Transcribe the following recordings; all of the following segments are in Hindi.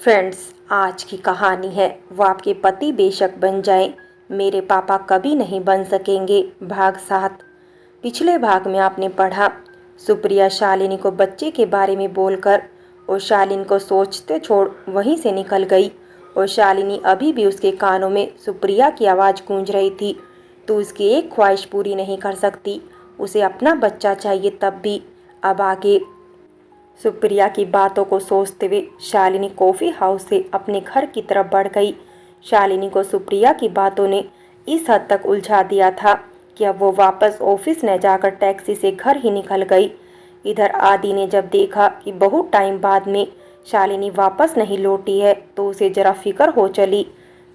फ्रेंड्स, आज की कहानी है वो आपके पति बेशक बन जाएं, मेरे पापा कभी नहीं बन सकेंगे। भाग 7। पिछले भाग में आपने पढ़ा, सुप्रिया शालिनी को बच्चे के बारे में बोलकर और शालिनी को सोचते छोड़ वहीं से निकल गई। और शालिनी अभी भी उसके कानों में सुप्रिया की आवाज़ गूंज रही थी, तो उसकी एक ख्वाहिश पूरी नहीं कर सकती, उसे अपना बच्चा चाहिए तब भी। अब आगे सुप्रिया की बातों को सोचते हुए शालिनी कॉफ़ी हाउस से अपने घर की तरफ बढ़ गई। शालिनी को सुप्रिया की बातों ने इस हद तक उलझा दिया था कि अब वो वापस ऑफिस न जाकर टैक्सी से घर ही निकल गई। इधर आदि ने जब देखा कि बहुत टाइम बाद में शालिनी वापस नहीं लौटी है तो उसे जरा फिक्र हो चली।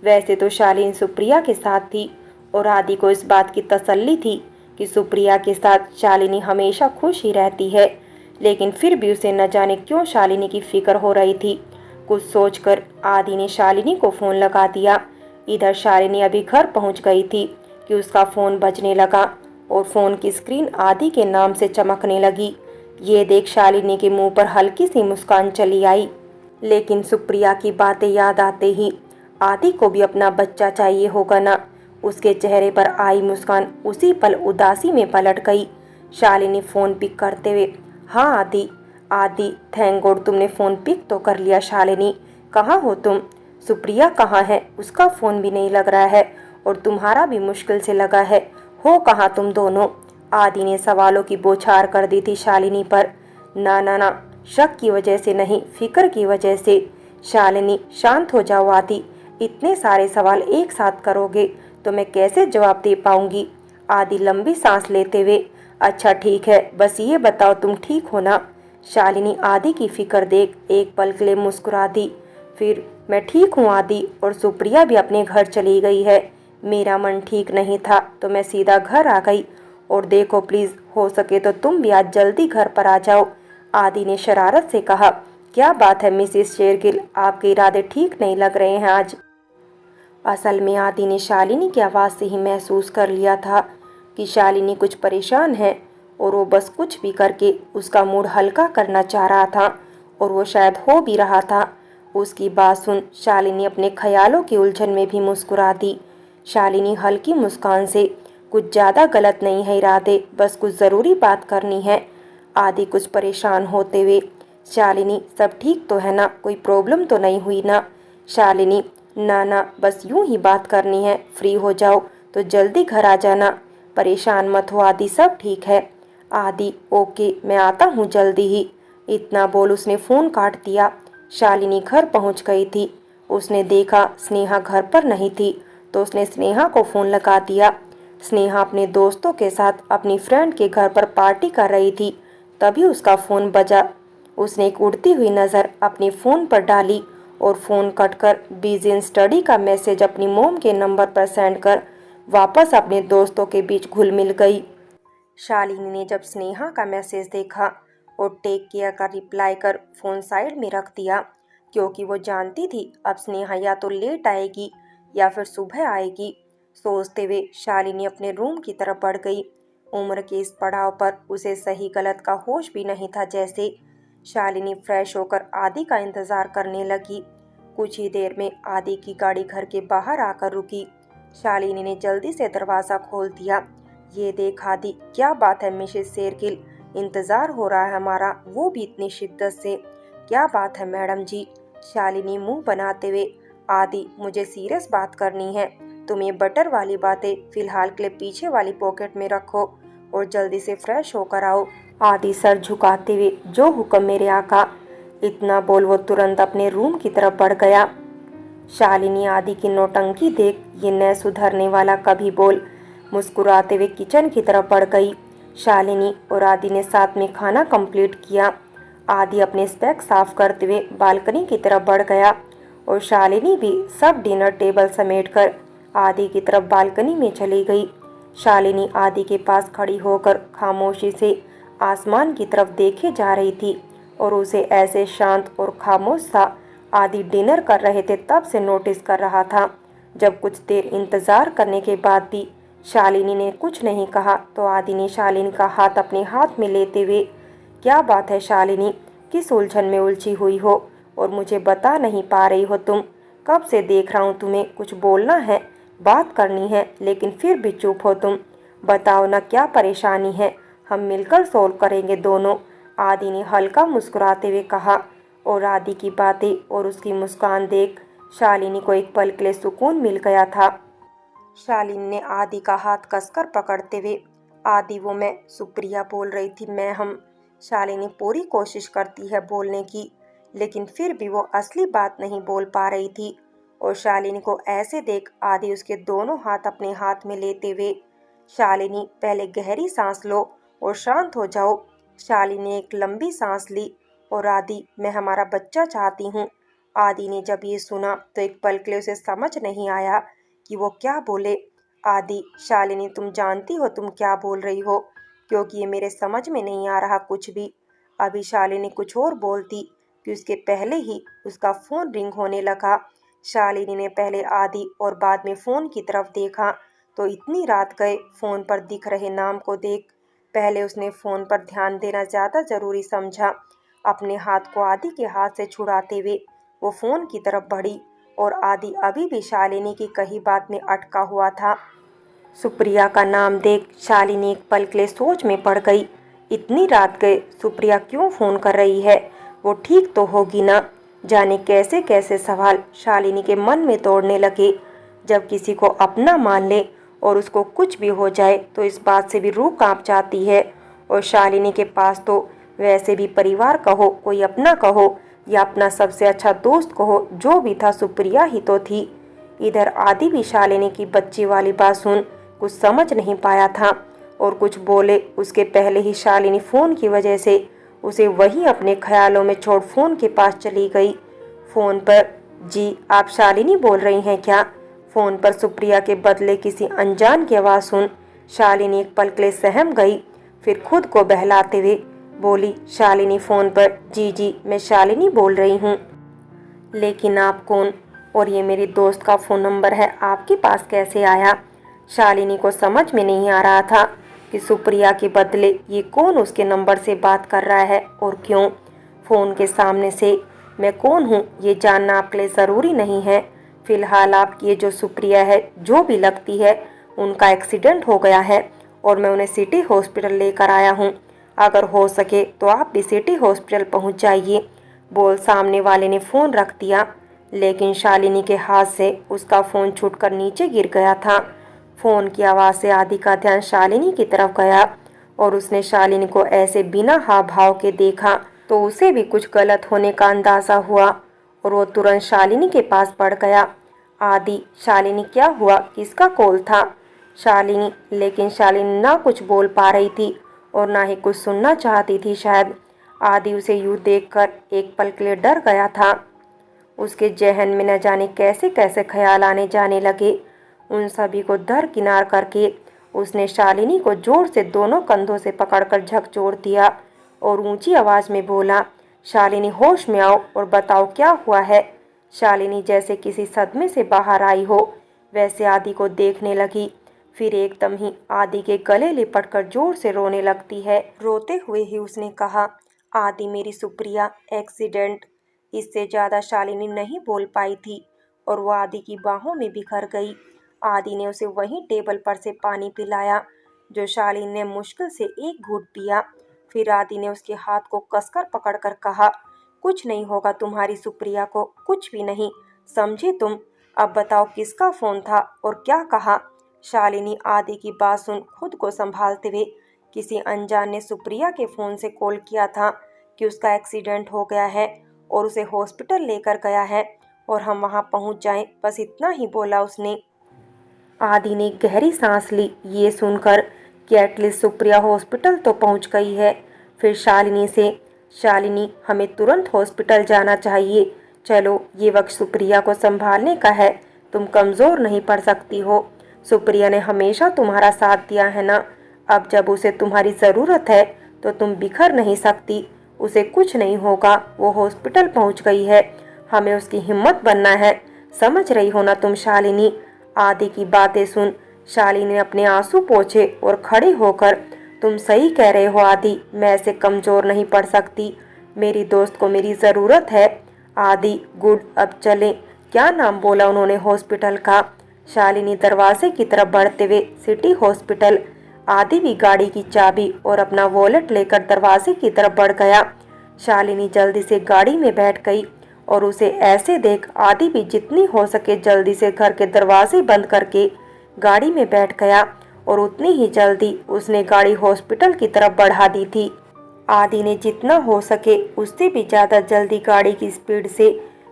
वैसे तो शालिनी सुप्रिया के साथ थी और आदि को इस बात की तसल्ली थी कि सुप्रिया के साथ शालिनी हमेशा खुश ही रहती है, लेकिन फिर भी उसे न जाने क्यों शालिनी की फिक्र हो रही थी। कुछ सोचकर आदि ने शालिनी को फ़ोन लगा दिया। इधर शालिनी अभी घर पहुंच गई थी कि उसका फ़ोन बजने लगा और फ़ोन की स्क्रीन आदि के नाम से चमकने लगी। ये देख शालिनी के मुंह पर हल्की सी मुस्कान चली आई, लेकिन सुप्रिया की बातें याद आते ही आदि को भी अपना बच्चा चाहिए होगा ना। उसके चेहरे पर आई मुस्कान उसी पल उदासी में पलट गई। शालिनी फ़ोन पिक करते हुए, हाँ आदि। आदि, थैंक गॉड तुमने फ़ोन पिक तो कर लिया। शालिनी, कहाँ हो तुम? सुप्रिया कहाँ है? उसका फ़ोन भी नहीं लग रहा है और तुम्हारा भी मुश्किल से लगा है। हो कहाँ तुम दोनों? आदि ने सवालों की बौछार कर दी थी शालिनी पर। ना ना ना, शक की वजह से नहीं, फिक्र की वजह से। शालिनी, शांत हो जाओ आदि। इतने सारे सवाल एक साथ करोगे तो मैं कैसे जवाब दे पाऊंगी? आदि लंबी सांस लेते हुए, अच्छा ठीक है, बस ये बताओ तुम ठीक हो ना? शालिनी आदि की फिक्र देख एक पल के लिए मुस्कुरा दी। फिर, मैं ठीक हूँ आदि, और सुप्रिया भी अपने घर चली गई है। मेरा मन ठीक नहीं था तो मैं सीधा घर आ गई। और देखो प्लीज़, हो सके तो तुम भी आज जल्दी घर पर आ जाओ। आदि ने शरारत से कहा, क्या बात है मिसिस शेरगिल, आपके इरादे ठीक नहीं लग रहे हैं आज। असल में आदि ने शालिनी की आवाज़ से ही महसूस कर लिया था कि शालिनी कुछ परेशान है और वो बस कुछ भी करके उसका मूड हल्का करना चाह रहा था, और वो शायद हो भी रहा था। उसकी बात सुन शालिनी अपने ख्यालों की उलझन में भी मुस्कुरा दी। शालिनी हल्की मुस्कान से, कुछ ज़्यादा गलत नहीं है इरादे, बस कुछ ज़रूरी बात करनी है। आदि कुछ परेशान होते हुए, शालिनी सब ठीक तो है ना, कोई प्रॉब्लम तो नहीं हुई ना? शालिनी, ना ना, बस यूं ही बात करनी है, फ्री हो जाओ तो जल्दी घर आ जाना, परेशान मत हो आदि, सब ठीक है। आदि, ओके, मैं आता हूँ जल्दी ही। इतना बोल उसने फ़ोन काट दिया। शालिनी घर पहुँच गई थी। उसने देखा स्नेहा घर पर नहीं थी तो उसने स्नेहा को फ़ोन लगा दिया। स्नेहा अपने दोस्तों के साथ अपनी फ्रेंड के घर पर पार्टी कर रही थी, तभी उसका फ़ोन बजा। उसने एक उड़ती हुई नज़र अपने फ़ोन पर डाली और फ़ोन कटकर बिजी इन स्टडी का मैसेज अपनी मोम के नंबर पर सेंड कर वापस अपने दोस्तों के बीच घुल मिल गई। शालिनी ने जब स्नेहा का मैसेज देखा और टेक केयर का रिप्लाई कर फ़ोन साइड में रख दिया, क्योंकि वो जानती थी अब स्नेहा या तो लेट आएगी या फिर सुबह आएगी। सोचते हुए शालिनी अपने रूम की तरफ बढ़ गई। उम्र के इस पड़ाव पर उसे सही गलत का होश भी नहीं था जैसे। शालिनी फ्रेश होकर आदि का इंतज़ार करने लगी। कुछ ही देर में आदि की गाड़ी घर के बाहर आकर रुकी। शालिनी ने जल्दी से दरवाज़ा खोल दिया। ये देख आदि, क्या बात है मिसेस शेरगिल, इंतज़ार हो रहा है हमारा, वो भी इतनी शिद्दत से। क्या बात है मैडम जी? शालिनी मुंह बनाते हुए, आदि मुझे सीरियस बात करनी है, तुम ये बटर वाली बातें फिलहाल के लिए पीछे वाली पॉकेट में रखो और जल्दी से फ्रेश होकर आओ। आदि सर झुकाते हुए, जो हुक्म मेरे आका। इतना बोल वो तुरंत अपने रूम की तरफ बढ़ गया। शालिनी आदि की नौटंकी देख ये न सुधरने वाला कभी बोल मुस्कुराते हुए किचन की तरफ बढ़ गई। शालिनी और आदि ने साथ में खाना कंप्लीट किया। आदि अपने स्टैक साफ करते हुए बालकनी की तरफ बढ़ गया और शालिनी भी सब डिनर टेबल समेटकर आदि की तरफ बालकनी में चली गई। शालिनी आदि के पास खड़ी होकर खामोशी से आसमान की तरफ देखे जा रही थी और उसे ऐसे शांत और खामोश सा आदि डिनर कर रहे थे तब से नोटिस कर रहा था। जब कुछ देर इंतज़ार करने के बाद भी शालिनी ने कुछ नहीं कहा तो आदि ने शालिनी का हाथ अपने हाथ में लेते हुए, क्या बात है शालिनी, किस उलझन में उलझी हुई हो और मुझे बता नहीं पा रही हो तुम? कब से देख रहा हूँ तुम्हें, कुछ बोलना है, बात करनी है, लेकिन फिर भी चुप हो तुम। बताओ ना क्या परेशानी है, हम मिलकर सॉल्व करेंगे दोनों, आदि ने हल्का मुस्कुराते हुए कहा। और आदि की बातें और उसकी मुस्कान देख शालिनी को एक पल के लिए सुकून मिल गया था। शालिनी ने आदि का हाथ कसकर पकड़ते हुए, आदि वो मैं, सुप्रिया बोल रही थी, मैं हम। शालिनी पूरी कोशिश करती है बोलने की, लेकिन फिर भी वो असली बात नहीं बोल पा रही थी। और शालिनी को ऐसे देख आदि उसके दोनों हाथ अपने हाथ में लेते हुए, शालिनी पहले गहरी सांस लो और शांत हो जाओ। शालिनी ने एक लंबी सांस ली और आदि, मैं हमारा बच्चा चाहती हूँ। आदि ने जब ये सुना तो एक पल के लिए उसे समझ नहीं आया कि वो क्या बोले। आदि, शालिनी तुम जानती हो तुम क्या बोल रही हो, क्योंकि ये मेरे समझ में नहीं आ रहा कुछ भी। अभी शालिनी कुछ और बोलती कि उसके पहले ही उसका फ़ोन रिंग होने लगा। शालिनी ने पहले आदि और बाद में फ़ोन की तरफ देखा तो इतनी रात गए फ़ोन पर दिख रहे नाम को देख पहले उसने फ़ोन पर ध्यान देना ज़्यादा ज़रूरी समझा। अपने हाथ को आदि के हाथ से छुड़ाते हुए वो फ़ोन की तरफ बढ़ी और आदि अभी भी शालिनी की कही बात में अटका हुआ था। सुप्रिया का नाम देख शालिनी एक पल के लिए सोच में पड़ गई। इतनी रात गए सुप्रिया क्यों फ़ोन कर रही है, वो ठीक तो होगी ना? जाने कैसे कैसे सवाल शालिनी के मन में दौड़ने लगे। जब किसी को अपना मान ले और उसको कुछ भी हो जाए तो इस बात से भी रूह कांप जाती है। और शालिनी के पास तो वैसे भी परिवार कहो, कोई अपना कहो या अपना सबसे अच्छा दोस्त कहो, जो भी था सुप्रिया ही तो थी। इधर आदि भी शालिनी की बच्ची वाली बात सुन कुछ समझ नहीं पाया था और कुछ बोले उसके पहले ही शालिनी फ़ोन की वजह से उसे वहीं अपने ख्यालों में छोड़ फ़ोन के पास चली गई। फ़ोन पर, जी आप शालिनी बोल रही हैं क्या? फ़ोन पर सुप्रिया के बदले किसी अनजान की आवाज़ सुन शालिनी एक पल के लिए सहम गई, फिर खुद को बहलाते हुए बोली, शालिनी फ़ोन पर, जी जी मैं शालिनी बोल रही हूँ। लेकिन आप कौन? और ये मेरी दोस्त का फ़ोन नंबर है, आपके पास कैसे आया? शालिनी को समझ में नहीं आ रहा था कि सुप्रिया के बदले ये कौन उसके नंबर से बात कर रहा है और क्यों। फ़ोन के सामने से मैं कौन हूँ ये जानना आपके लिए ज़रूरी नहीं है। फ़िलहाल आपकी ये जो सुप्रिया है, जो भी लगती है, उनका एक्सीडेंट हो गया है और मैं उन्हें सिटी हॉस्पिटल लेकर आया हूँ। अगर हो सके तो आप भी सिटी हॉस्पिटल पहुँच जाइए, बोल सामने वाले ने फ़ोन रख दिया। लेकिन शालिनी के हाथ से उसका फ़ोन छूटकर नीचे गिर गया था। फ़ोन की आवाज़ से आदि का ध्यान शालिनी की तरफ गया और उसने शालिनी को ऐसे बिना हाव भाव के देखा तो उसे भी कुछ गलत होने का अंदाज़ा हुआ और वो तुरंत शालिनी के पास बढ़ गया। आदि, शालिनी क्या हुआ, किसका कॉल था? शालिनी, लेकिन शालिनी ना कुछ बोल पा रही थी और ना ही कुछ सुनना चाहती थी शायद। आदि उसे यूँ देखकर एक पल के लिए डर गया था। उसके जहन में न जाने कैसे कैसे ख्याल आने जाने लगे। उन सभी को दरकिनार करके उसने शालिनी को जोर से दोनों कंधों से पकड़कर झकझोर दिया और ऊंची आवाज़ में बोला, शालिनी होश में आओ और बताओ क्या हुआ है। शालिनी जैसे किसी सदमे से बाहर आई हो वैसे आदि को देखने लगी, फिर एकदम ही आदि के गले लिपटकर जोर से रोने लगती है। रोते हुए ही उसने कहा, आदि मेरी सुप्रिया, एक्सीडेंट। इससे ज़्यादा शालिनी नहीं बोल पाई थी और वो आदि की बाहों में बिखर गई। आदि ने उसे वहीं टेबल पर से पानी पिलाया जो शालिनी ने मुश्किल से एक घूंट पिया। फिर आदि ने उसके हाथ को कसकर पकड़कर कहा, कुछ नहीं होगा तुम्हारी सुप्रिया को, कुछ भी नहीं, समझे तुम? अब बताओ किसका फ़ोन था और क्या कहा? शालिनी आदि की बात सुन खुद को संभालते हुए, किसी अनजान ने सुप्रिया के फ़ोन से कॉल किया था कि उसका एक्सीडेंट हो गया है और उसे हॉस्पिटल लेकर गया है और हम वहां पहुंच जाएं, बस इतना ही बोला उसने। आदि ने गहरी सांस ली ये सुनकर कि एटलीस्ट सुप्रिया हॉस्पिटल तो पहुंच गई है। फिर शालिनी से, शालिनी हमें तुरंत हॉस्पिटल जाना चाहिए, चलो ये वक्त सुप्रिया को संभालने का है, तुम कमज़ोर नहीं पड़ सकती हो। सुप्रिया ने हमेशा तुम्हारा साथ दिया है ना, अब जब उसे तुम्हारी ज़रूरत है तो तुम बिखर नहीं सकती। उसे कुछ नहीं होगा, वो हॉस्पिटल पहुंच गई है, हमें उसकी हिम्मत बनना है, समझ रही हो ना तुम शालिनी? आदि की बातें सुन शालिनी ने अपने आंसू पोंछे और खड़े होकर, तुम सही कह रहे हो आदि, मैं ऐसे कमज़ोर नहीं पड़ सकती, मेरी दोस्त को मेरी ज़रूरत है। आदि, गुड, अब चलें। क्या नाम बोला उन्होंने हॉस्पिटल का? शालिनी दरवाजे की तरफ बढ़ते हुए, सिटी हॉस्पिटल। आदि भी गाड़ी की चाबी और अपना वॉलेट लेकर दरवाजे की तरफ बढ़ गया। शालिनी जल्दी से गाड़ी में बैठ गई और उसे ऐसे देख आदि भी जितनी हो सके जल्दी से घर के दरवाजे बंद करके गाड़ी में बैठ गया और उतनी ही जल्दी उसने गाड़ी हॉस्पिटल की तरफ बढ़ा दी थी। आदि ने जितना हो सके उससे भी ज़्यादा जल्दी गाड़ी की स्पीड से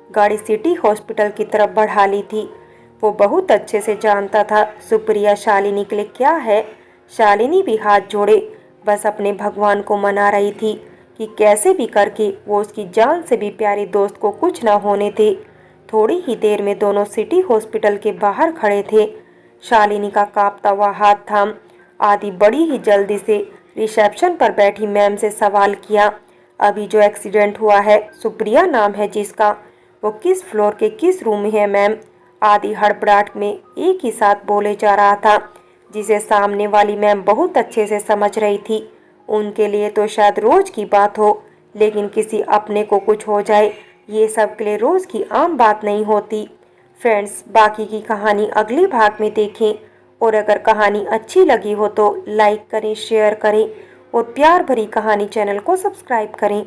गाड़ी सिटी हॉस्पिटल की तरफ बढ़ा ली थी। वो बहुत अच्छे से जानता था सुप्रिया शालिनी के लिए क्या है। शालिनी भी हाथ जोड़े बस अपने भगवान को मना रही थी कि कैसे भी करके वो उसकी जान से भी प्यारी दोस्त को कुछ ना होने दे। थोड़ी ही देर में दोनों सिटी हॉस्पिटल के बाहर खड़े थे। शालिनी का कांपता हुआ हाथ थाम आदि बड़ी ही जल्दी से रिसेप्शन पर बैठी मैम से सवाल किया, अभी जो एक्सीडेंट हुआ है, सुप्रिया नाम है जिसका, वो किस फ्लोर के किस रूम में है मैम? आदि हड़बड़ाहट में एक ही साथ बोले जा रहा था, जिसे सामने वाली मैम बहुत अच्छे से समझ रही थी। उनके लिए तो शायद रोज की बात हो, लेकिन किसी अपने को कुछ हो जाए ये सब के लिए रोज की आम बात नहीं होती। फ्रेंड्स, बाकी की कहानी अगले भाग में देखें और अगर कहानी अच्छी लगी हो तो लाइक करें, शेयर करें और प्यार भरी कहानी चैनल को सब्सक्राइब करें।